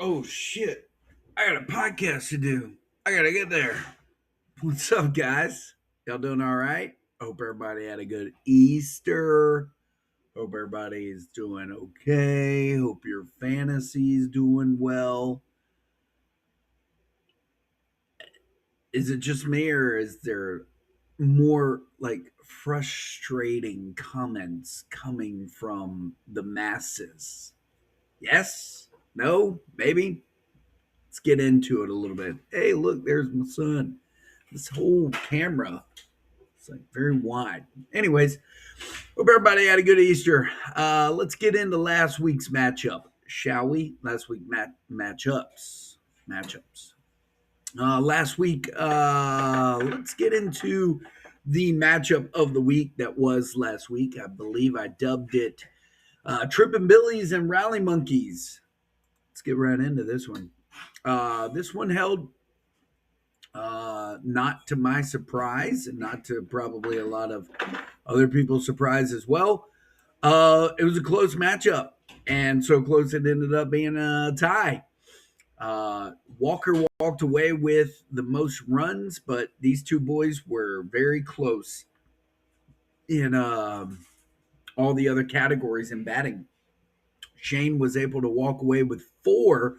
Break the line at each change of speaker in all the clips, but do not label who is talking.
Oh shit. I got a podcast to do. I gotta get there. What's up, guys? Y'all doing all right? Hope everybody had a good Easter. Hope everybody's doing okay. Hope your fantasy's doing well. Is it just me, or is there more like frustrating comments coming from the masses? Yes? No? Maybe? Let's get into it a little bit. Hey, look, there's my son. This whole camera is like very wide. Anyways, hope everybody had a good Easter. Let's get into last week's matchup, shall we? Last week matchups. Last week, let's get into the matchup of the week that was last week. I believe I dubbed it Trippin' Billies and Rally Monkeys. Let's get right into this one. This one held, not to my surprise, and not to probably a lot of other people's surprise as well. It was a close matchup, and so close it ended up being a tie. Walker walked away with the most runs, but these two boys were very close in all the other categories in batting. Shane was able to walk away with four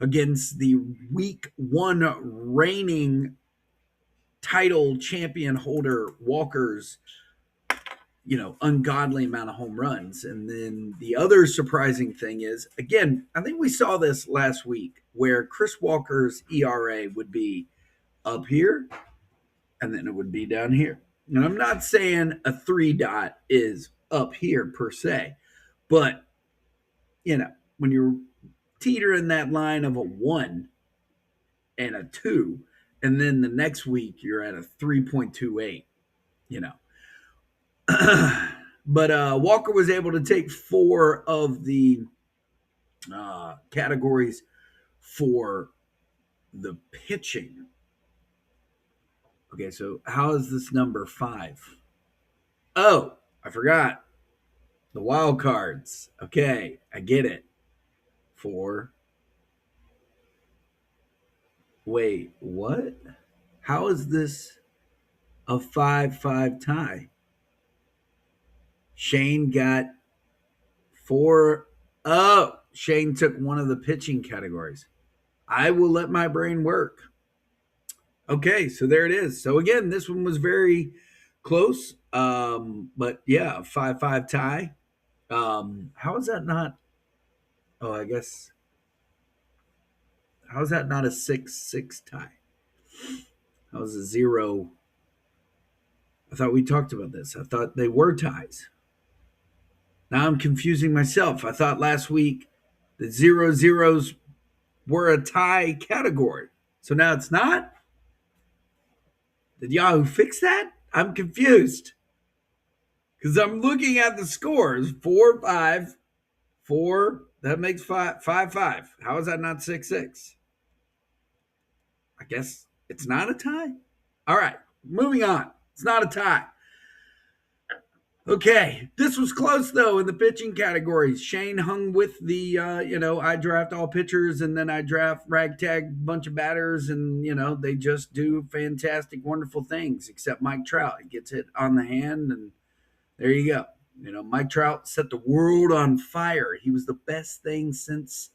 against the week one reigning title champion holder Walker's, ungodly amount of home runs. And then the other surprising thing is, again, I think we saw this last week where Chris Walker's ERA would be up here and then it would be down here. And I'm not saying a three dot is up here per se, but when you're teetering that line of a one and a two, and then the next week you're at a 3.28, you know. But Walker was able to take four of the categories for the pitching. Okay, so how is this number 5? Oh, I forgot. The wild cards. Okay, I get it. 4. Wait, what? How is this a 5-5 tie? Shane got 4. Oh, Shane took one of the pitching categories. I will let my brain work. Okay, so there it is. So again, this one was very close. But yeah, 5-5 tie. How is that not? Oh, I guess. How is that not a 6-6 tie? How is a 0? I thought we talked about this. I thought they were ties. Now I'm confusing myself. I thought last week the 0-0s were a tie category. So now it's not? Did Yahoo fix that? I'm confused. Because I'm looking at the scores 4-5, 4. That makes 5-5. How is that not 6-6? I guess it's not a tie. All right, moving on. It's not a tie. Okay, this was close though in the pitching categories. Shane hung with the, I draft all pitchers and then I draft ragtag bunch of batters, and they just do fantastic, wonderful things. Except Mike Trout, he gets hit on the hand, and there you go. Mike Trout set the world on fire. He was the best thing since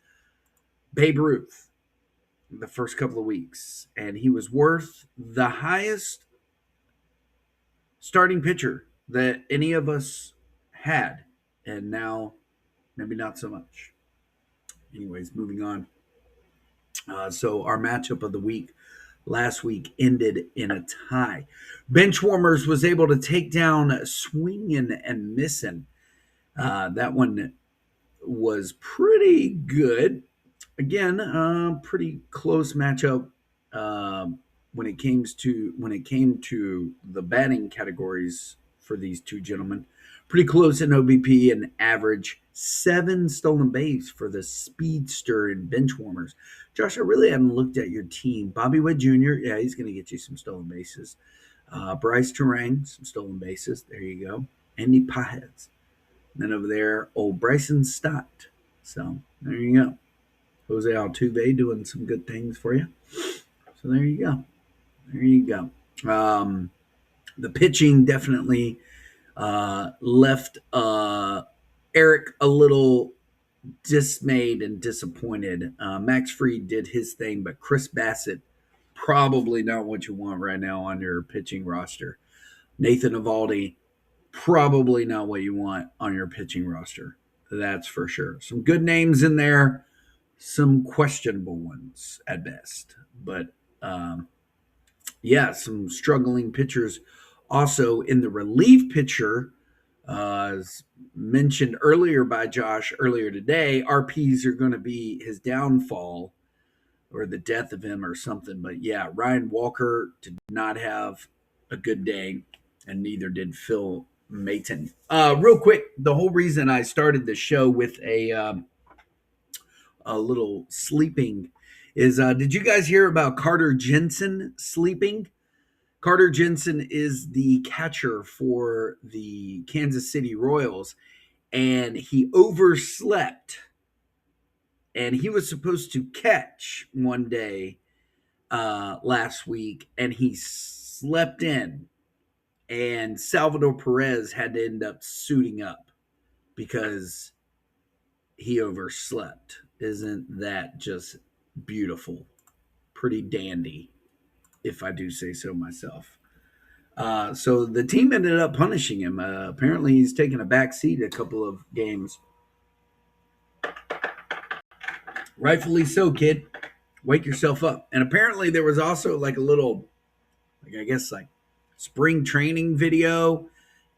Babe Ruth the first couple of weeks, and he was worth the highest starting pitcher that any of us had, and now maybe not so much. Anyways, moving on. So our matchup of the week last week ended in a tie. Benchwarmers was able to take down Swinging and Missing. That one was pretty good. Again, pretty close matchup when it came to the batting categories for these two gentlemen. Pretty close in OBP and average. 7 stolen base for the speedster and benchwarmers. Josh, I really haven't looked at your team. Bobby Witt Jr., yeah, he's going to get you some stolen bases. Bryce Terang, some stolen bases. There you go. Andy Paez. And then over there, old Bryson Stott. So there you go. Jose Altuve doing some good things for you. So there you go. There you go. The pitching definitely left Eric a little dismayed and disappointed. Max Fried did his thing, but Chris Bassett probably not what you want right now on your pitching roster. Nathan Eovaldi probably not what you want on your pitching roster. That's for sure. Some good names in there, some questionable ones at best. But yeah, some struggling pitchers also in the relief pitcher. As mentioned earlier by Josh earlier today, RPs are going to be his downfall or the death of him or something. But yeah, Ryan Walker did not have a good day, and neither did Phil Mayton. Real quick, the whole reason I started the show with a little sleeping is did you guys hear about Carter Jensen sleeping? Carter Jensen is the catcher for the Kansas City Royals, and he overslept. And he was supposed to catch one day last week, and he slept in. And Salvador Perez had to end up suiting up because he overslept. Isn't that just beautiful? Pretty dandy, if I do say so myself. So the team ended up punishing him. Apparently, he's taken a back seat a couple of games. Rightfully so, kid. Wake yourself up. And apparently, there was also like a little, like I guess, like spring training video.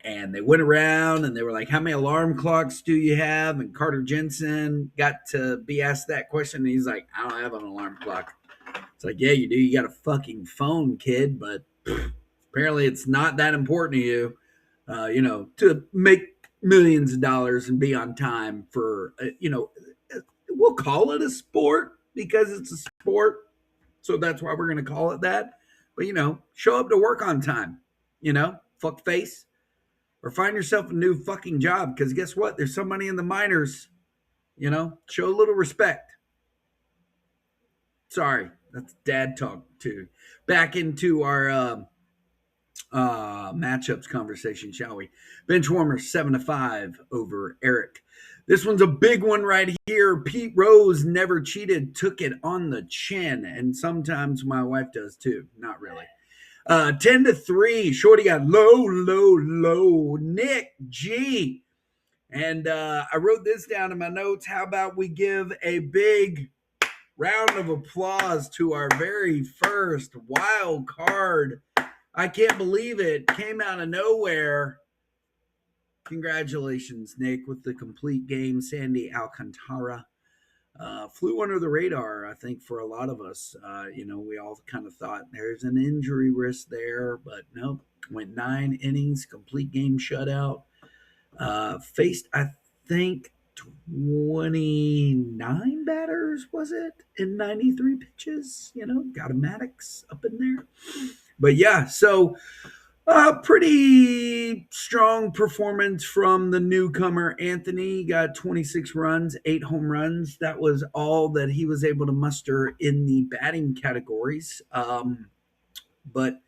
And they went around and they were like, "How many alarm clocks do you have?" And Carter Jensen got to be asked that question. And he's like, "I don't have an alarm clock." It's like, "Yeah, you do. You got a fucking phone, kid. But apparently, it's not that important to you, to make millions of dollars and be on time for, we'll call it a sport because it's a sport. So that's why we're going to call it that. But, show up to work on time, fuck face, or find yourself a new fucking job. Because guess what? There's somebody in the minors, show a little respect. Sorry, that's dad talk too. Back into our matchups conversation, shall we? Benchwarmer 7-5 over Eric. This one's a big one right here. Pete Rose never cheated, took it on the chin, and sometimes my wife does too. Not really. 10-3. Shorty got low. Nick G. And I wrote this down in my notes. How about we give a big round of applause to our very first wild card? I can't believe it. Came out of nowhere. Congratulations, Nick, with the complete game. Sandy Alcantara flew under the radar, I think, for a lot of us. We all kind of thought there's an injury risk there, but nope. Went 9 innings, complete game shutout. Faced, I think, 29 batters, was it, in 93 pitches? Got a Maddox up in there. But yeah, so pretty strong performance from the newcomer Anthony. Got 26 runs, 8 home runs. That was all that he was able to muster in the batting categories. But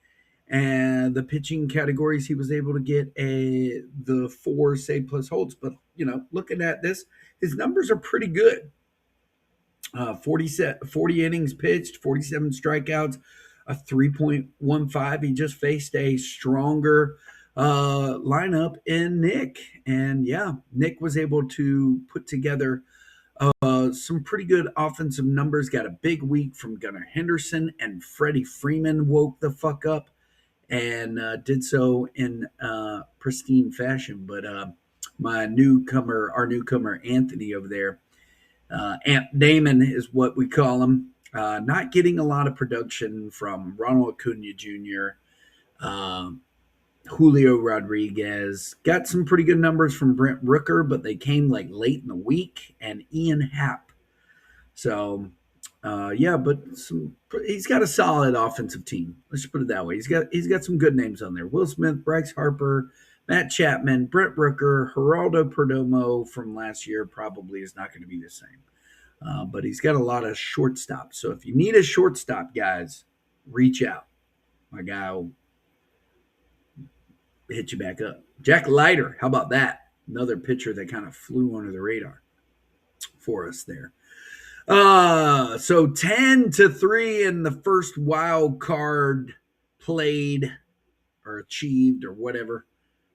and the pitching categories, he was able to get the 4 save plus holds. But looking at this, his numbers are pretty good. 40 innings pitched, 47 strikeouts, a 3.15. He just faced a stronger lineup in Nick. And yeah, Nick was able to put together some pretty good offensive numbers. Got a big week from Gunnar Henderson, and Freddie Freeman woke the fuck up and did so in pristine fashion. But our newcomer Anthony over there, Amp Damon is what we call him. Not getting a lot of production from Ronald Acuna Jr., Julio Rodriguez. Got some pretty good numbers from Brent Rooker, but they came like late in the week, and Ian Happ. So, but he's got a solid offensive team. Let's just put it that way. He's got some good names on there. Will Smith, Bryce Harper, Matt Chapman, Brent Rooker, Geraldo Perdomo from last year probably is not going to be the same. But he's got a lot of shortstops. So if you need a shortstop, guys, reach out. My guy will hit you back up. Jack Leiter, how about that? Another pitcher that kind of flew under the radar for us there. So 10-3 in the first wild card played or achieved or whatever.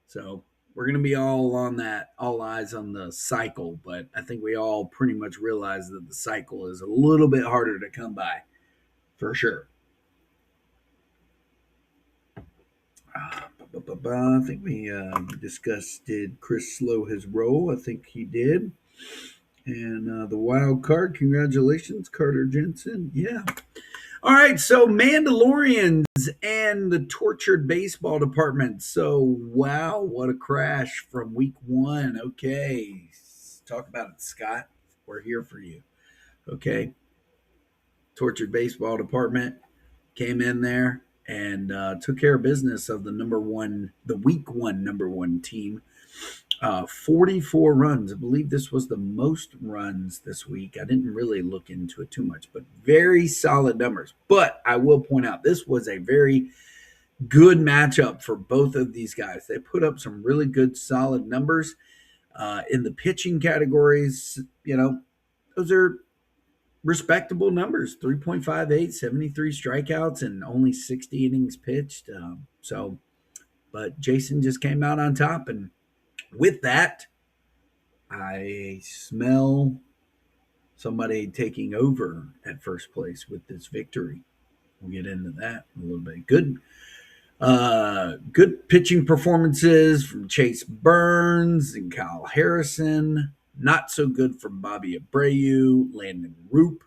So we're going to be all on that, all eyes on the cycle. But I think we all pretty much realize that the cycle is a little bit harder to come by for sure. I think we discussed, did Chris slow his roll? I think he did. And the wild card, congratulations, Carter Jensen. Yeah. All right, so Mandalorians and the tortured baseball department. So, wow, what a crash from week one. Okay, talk about it, Scott. We're here for you. Okay, tortured baseball department came in there and took care of business of the week one number one team. 44 runs. I believe this was the most runs this week. I didn't really look into it too much, but very solid numbers. But I will point out this was a very good matchup for both of these guys. They put up some really good, solid numbers in the pitching categories. Those are respectable numbers: 3.58, 73 strikeouts, and only 60 innings pitched. But Jason just came out on top, and with that, I smell somebody taking over at first place with this victory. We'll get into that in a little bit. Good pitching performances from Chase Burns and Kyle Harrison. Not so good from Bobby Abreu, Landon Roop.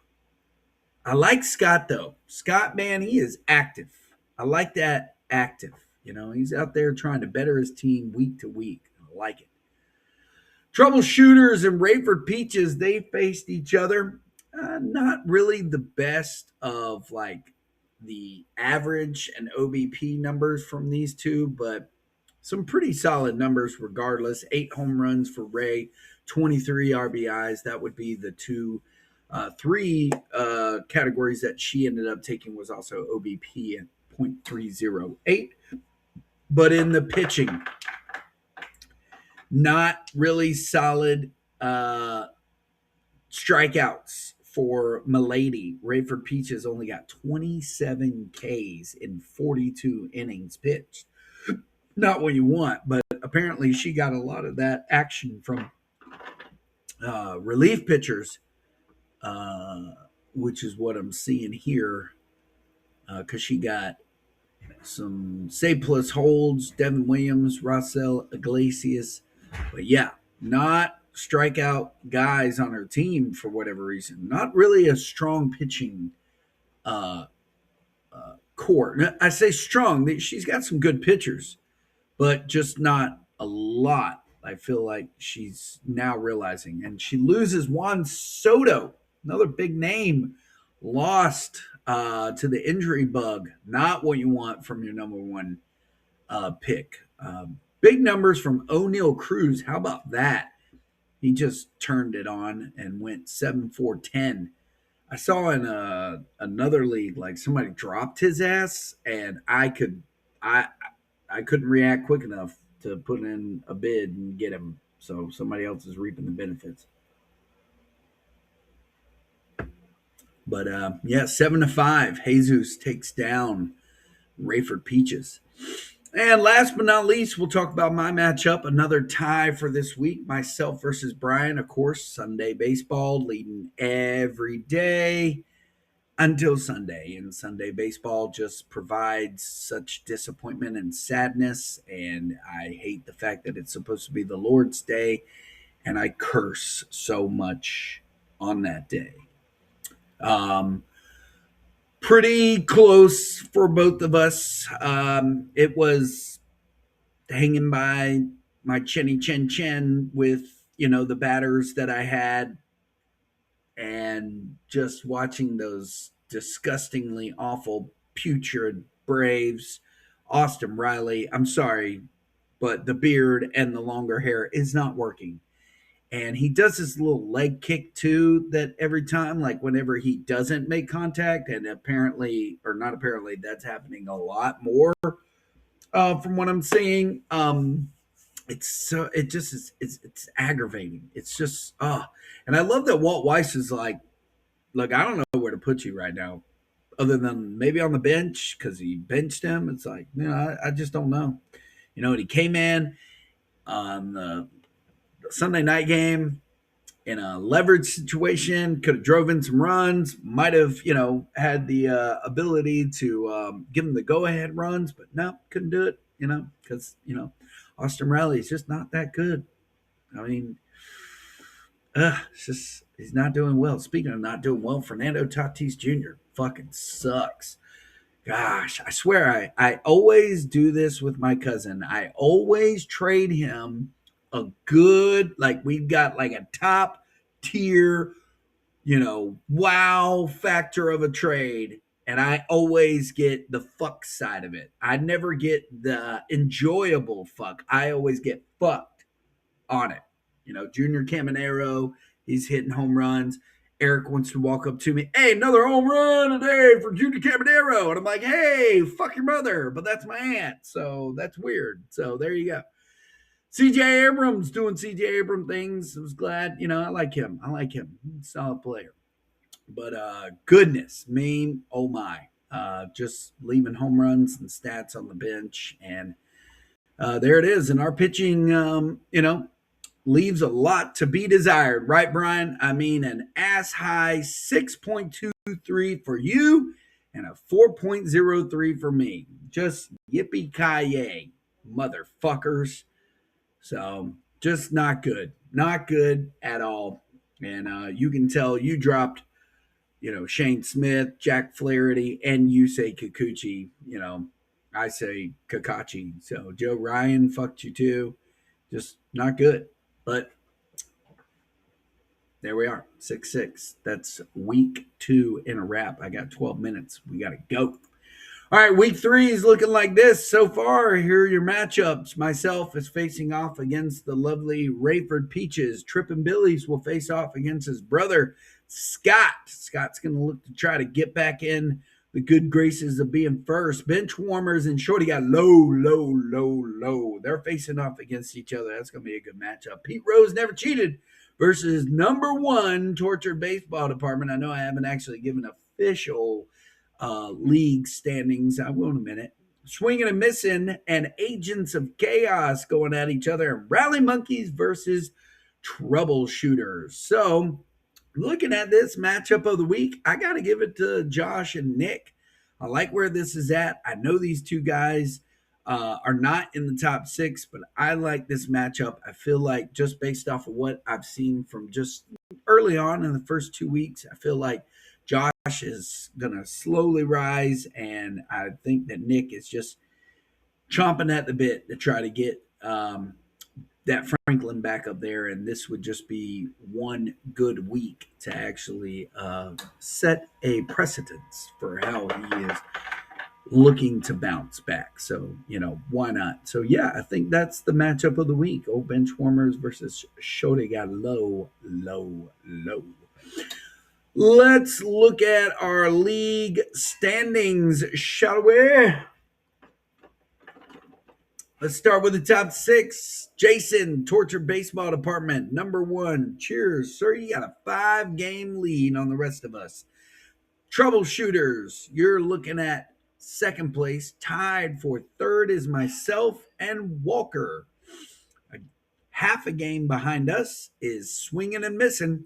I like Scott though. Scott, man, he is active. I like that active. He's out there trying to better his team week to week. I like it. Troubleshooters and Rayford Peaches, they faced each other. Not really the best of like the average and OBP numbers from these two, but some pretty solid numbers regardless. 8 home runs for Ray, 23 RBIs. That would be the three categories that she ended up taking was also OBP at .308. But in the pitching, not really solid strikeouts for Milady. Rayford Peaches only got 27 Ks in 42 innings pitched. Not what you want, but apparently she got a lot of that action from relief pitchers, which is what I'm seeing here, because she got some save plus holds, Devin Williams, Rossell Iglesias. But yeah, not strikeout guys on her team for whatever reason. Not really a strong pitching core. I say strong. She's got some good pitchers, but just not a lot. I feel like she's now realizing. And she loses Juan Soto, another big name, lost to the injury bug. Not what you want from your number one pick. Big numbers from O'Neal Cruz. How about that? He just turned it on and went 7-4-10. I saw in another league, like somebody dropped his ass, and I couldn't react quick enough to put in a bid and get him. So somebody else is reaping the benefits. But yeah, 7-5. Jesus takes down Rayford Peaches. And last but not least, we'll talk about my matchup. Another tie for this week. Myself versus Brian, of course. Sunday baseball leading every day until Sunday. And Sunday baseball just provides such disappointment and sadness. And I hate the fact that it's supposed to be the Lord's Day. And I curse so much on that day. Pretty close for both of us. It was hanging by my chinny chin chin with, the batters that I had, and just watching those disgustingly awful, putrid Braves. Austin Riley, I'm sorry, but the beard and the longer hair is not working. And he does this little leg kick too, that every time, like whenever he doesn't make contact, and apparently, or not apparently, that's happening a lot more from what I'm seeing. It's so it just is it's aggravating. It's just and I love that Walt Weiss is like, look, I don't know where to put you right now, other than maybe on the bench because he benched him. It's like, I just don't know. And he came in on the Sunday night game in a leverage situation, could have drove in some runs, might have, had the ability to give him the go ahead runs, but no, couldn't do it, because, Austin Riley is just not that good. I mean, it's just, he's not doing well. Speaking of not doing well, Fernando Tatis Jr. fucking sucks. Gosh, I swear I always do this with my cousin. I always trade him a good, like we've got like a top tier, wow factor of a trade. And I always get the fuck side of it. I never get the enjoyable fuck. I always get fucked on it. Junior Caminero, he's hitting home runs. Eric wants to walk up to me, hey, another home run today for Junior Caminero. And I'm like, hey, fuck your mother. But that's my aunt. So that's weird. So there you go. CJ Abrams doing CJ Abrams things. I was glad, I like him. Solid player. But goodness, oh my. Just leaving home runs and stats on the bench. And there it is. And our pitching, leaves a lot to be desired, right, Brian? I mean, an ass high 6.23 for you and a 4.03 for me. Just yippee ki yay, motherfuckers. So just not good, not good at all. And you can tell you dropped, Shane Smith, Jack Flaherty, and you say Kikuchi. I say Kakachi. So Joe Ryan fucked you too. Just not good. But there we are, 6-6. That's week 2 in a wrap. I got 12 minutes. We got to go. All right, week 3 is looking like this so far. Here are your matchups. Myself is facing off against the lovely Rayford Peaches. Trippin' Billy's will face off against his brother, Scott. Scott's going to look to try to get back in the good graces of being first. Bench warmers and Shorty got low. They're facing off against each other. That's going to be a good matchup. Pete Rose never cheated versus number 1 tortured baseball department. I know I haven't actually given official league standings. I will in a minute. Swinging and missing and agents of chaos going at each other. And rally monkeys versus troubleshooters. So looking at this matchup of the week, I got to give it to Josh and Nick. I like where this is at. I know these two guys are not in the top 6, but I like this matchup. I feel like just based off of what I've seen from just early on in the first 2 weeks, I feel like Josh is going to slowly rise, and I think that Nick is just chomping at the bit to try to get that Franklin back up there, and this would just be one good week to actually set a precedence for how he is looking to bounce back. So, why not? So, yeah, I think that's the matchup of the week. Old bench warmers versus Shorty got low. Let's look at our league standings, shall we? Let's start with the top 6. Jason, Torture Baseball Department, number 1. Cheers, sir. You got a 5-game lead on the rest of us. Troubleshooters, you're looking at 2nd place. Tied for 3rd is myself and Walker. Half a game behind us is Swinging and Missing.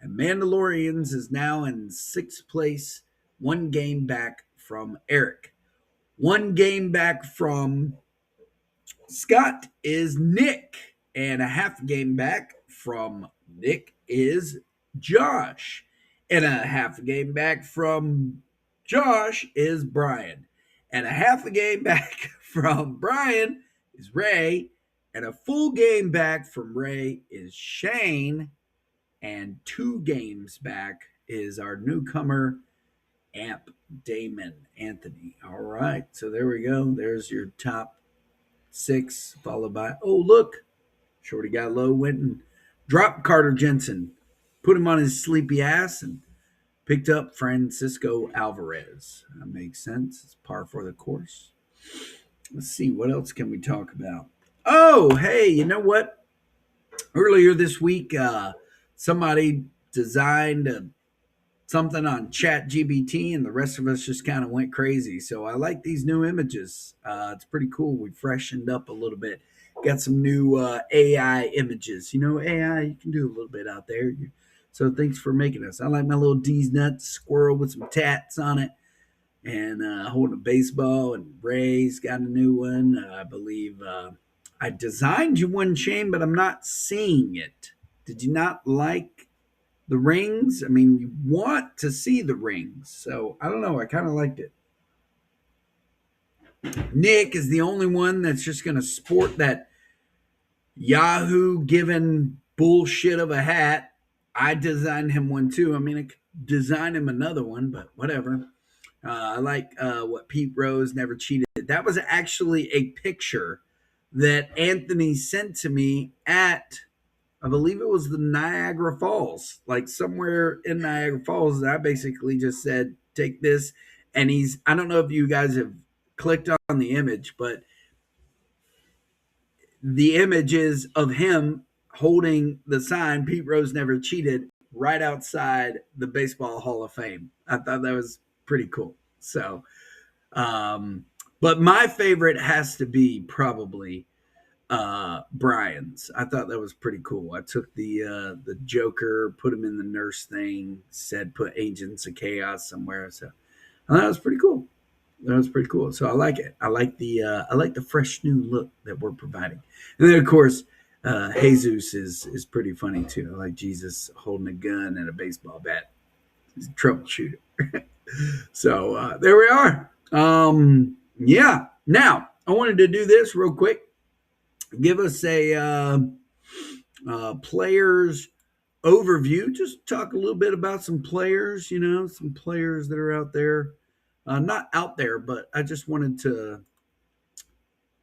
And Mandalorians is now in 6th place, 1 game back from Eric. 1 game back from Scott is Nick. And a half game back from Nick is Josh. And a half game back from Josh is Brian. And a half a game back from Brian is Ray. And a full game back from Ray is Shane. And 2 games back is our newcomer, Amp Damon Anthony. All right, so there we go. There's your top 6, followed by, oh, look, Shorty got low, went and Dropped Carter Jensen, put him on his sleepy ass, and picked up Francisco Alvarez. That makes sense. It's par for the course. Let's see, what else can we talk about? Oh, hey, you know what? Earlier this week, somebody designed something on Chat GBT, and the rest of us just kind of went crazy. So I like these new images. It's pretty cool. We freshened up a little bit. Got some new AI images. You know, AI, you can do a little bit out there. So thanks for making us. I like my little D's nuts squirrel with some tats on it, and holding a baseball. And Ray's got a new one. I believe I designed you one, Shane, but I'm not seeing it. Did you not like the rings? I mean, you want to see the rings. So I don't know. I kind of liked it. Nick is the only one that's just going to sport that Yahoo given bullshit of a hat. I designed him one too. I mean, I could design him another one, but whatever. I like what Pete Rose never cheated. That was actually a picture that Anthony sent to me at, I believe it was the Niagara Falls, like somewhere in Niagara Falls. I basically just said, take this. And I don't know if you guys have clicked on the image, but the image is of him holding the sign, Pete Rose never cheated, right outside the Baseball Hall of Fame. I thought that was pretty cool. So, but my favorite has to be probably Brian's. I thought that was pretty cool. I took the Joker, put him in the nurse thing, said put Agents of Chaos somewhere. So that was pretty cool. That was pretty cool. So I like it. I like the fresh new look that we're providing. And then of course, Jesus is pretty funny too. I like Jesus holding a gun and a baseball bat. He's a troubleshooter. So there we are. Yeah. Now I wanted to do this real quick. Give us a players overview. Just talk a little bit about some players. You know, some players that are out there. Not out there, but I just wanted to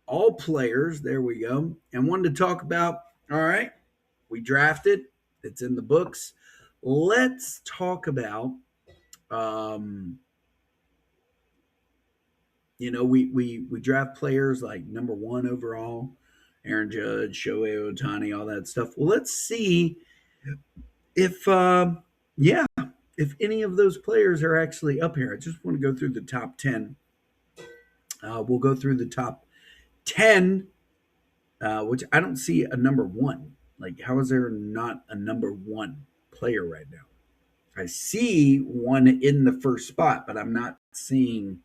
all players. There we go. And wanted to talk about. All right, we drafted. It's in the books. Let's talk about. You know, we draft players like number one overall, Aaron Judge, Shohei Ohtani, all that stuff. Well, let's see if yeah, if any of those players are actually up here. I just want to go through the top 10. We'll go through the top 10, which I don't see a number one. Like, how is there not a number one player right now? I see one in the first spot, but I'm not seeing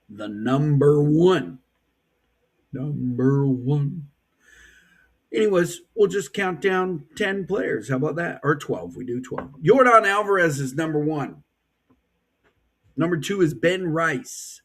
the number one. Number one. Anyways, we'll just count down 10 players. How about that? Or 12. We do 12. Yordan Alvarez is number one. Number two is Ben Rice.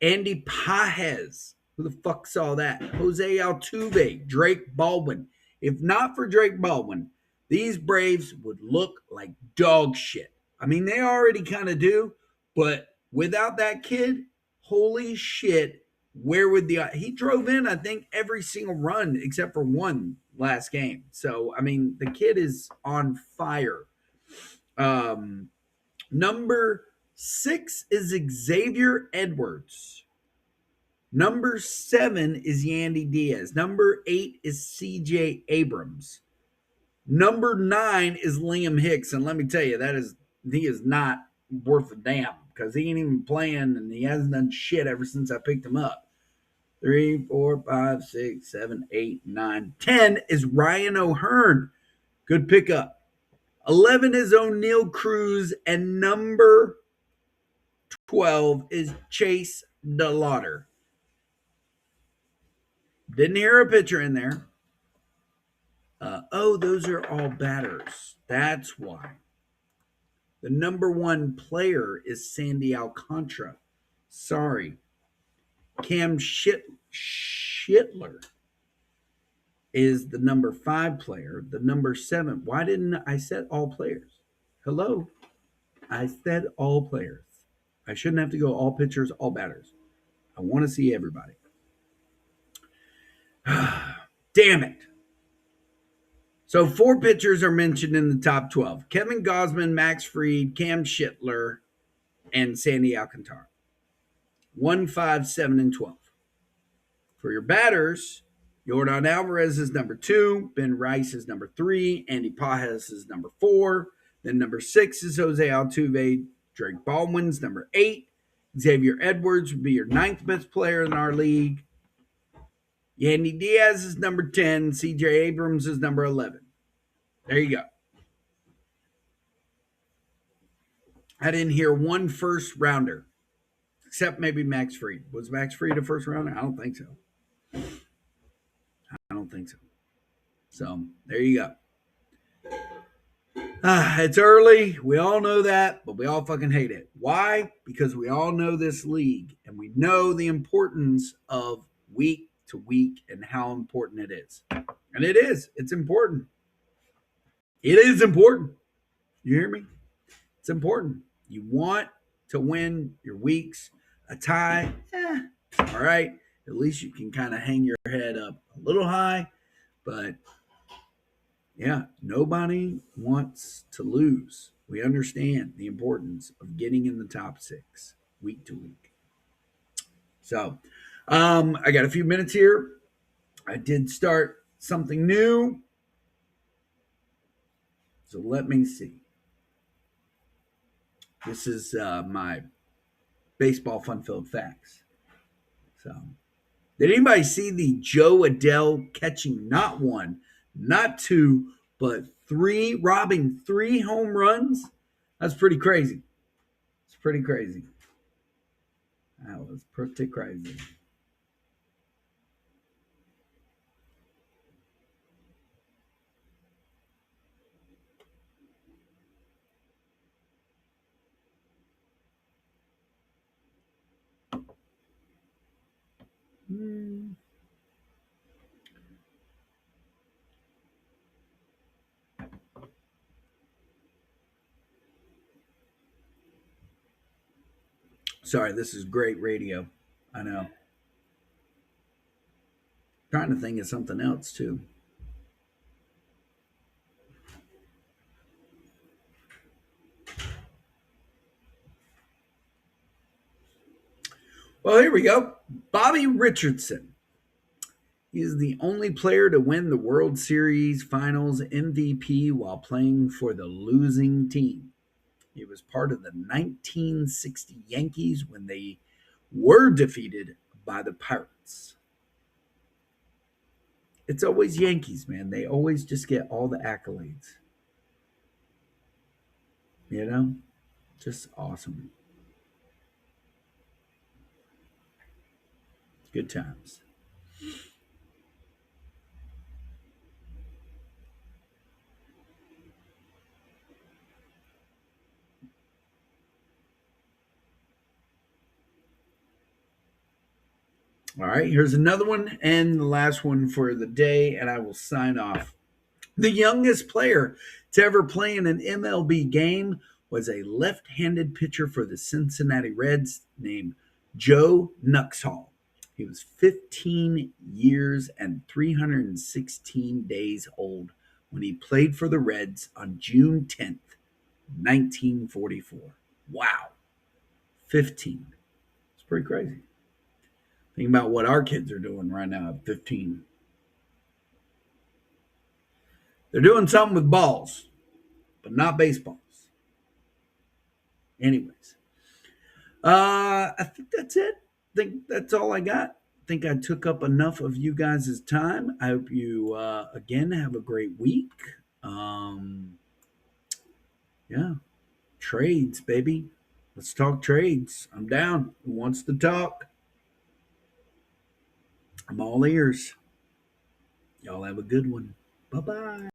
Andy Pajes. Who the fuck saw that? Jose Altuve. Drake Baldwin. If not for Drake Baldwin, these Braves would look like dog shit. I mean, they already kind of do, but without that kid, holy shit, where would he drove in, I think, every single run except for one last game. So, I mean, the kid is on fire. Number 6 is Xavier Edwards. Number 7 is Yandy Diaz. Number 8 is CJ Abrams. Number 9 is Liam Hicks. And let me tell you, he is not worth a damn because he ain't even playing and he hasn't done shit ever since I picked him up. 3, 4, 5, 6, 7, 8, 9. 10 is Ryan O'Hearn. Good pickup. 11 is O'Neal Cruz. And number 12 is Chase DeLauder. Didn't hear a pitcher in there. Those are all batters. That's why. The number 1 player is Sandy Alcantara. Sorry. Cam Schittler is the number 5 player. The number 7. Why didn't I set all players? Hello? I said all players. I shouldn't have to go all pitchers, all batters. I want to see everybody. Damn it. So 4 pitchers are mentioned in the top 12: Kevin Gausman, Max Fried, Cam Schittler, and Sandy Alcantara. 1, 5, 7, and 12. For your batters, Jordan Alvarez is number 2, Ben Rice is number 3, Andy Pajes is number 4. Then number 6 is Jose Altuve. Drake Baldwin's number 8. Xavier Edwards would be your 9th best player in our league. Yandy Diaz is number 10. CJ Abrams is number 11. There you go. I didn't hear one first rounder, except maybe Max Fried. Was Max Fried a first rounder? I don't think so. So there you go. It's early. We all know that, but we all fucking hate it. Why? Because we all know this league and we know the importance of week to week and how important it is. And it is. It's important. It is important. You hear me? It's important. You want to win your weeks. A tie, all right. At least you can kind of hang your head up a little high. But yeah, nobody wants to lose. We understand the importance of getting in the top 6 week to week. So I got a few minutes here. I did start something new. So let me see. This is my baseball fun-filled facts. So, did anybody see the Joe Adele catching not 1, not 2, but 3, robbing 3 home runs? That's pretty crazy. It's pretty crazy. That was pretty crazy. Sorry, this is great radio. I know. Trying to think of something else too. Well, here we go. Bobby Richardson. He is the only player to win the World Series Finals MVP while playing for the losing team. He was part of the 1960 Yankees when they were defeated by the Pirates. It's always Yankees, man. They always just get all the accolades. You know? Just awesome. Good times. All right, here's another one and the last one for the day, and I will sign off. The youngest player to ever play in an MLB game was a left-handed pitcher for the Cincinnati Reds named Joe Nuxhall. He was 15 years and 316 days old when he played for the Reds on June 10th, 1944. Wow, 15. It's pretty crazy. Think about what our kids are doing right now at 15. They're doing something with balls, but not baseballs. Anyways, I think that's it. I think that's all I got. I think I took up enough of you guys' time. I hope you, again, have a great week. Yeah, trades, baby. Let's talk trades. I'm down. Who wants to talk? I'm all ears. Y'all have a good one. Bye bye.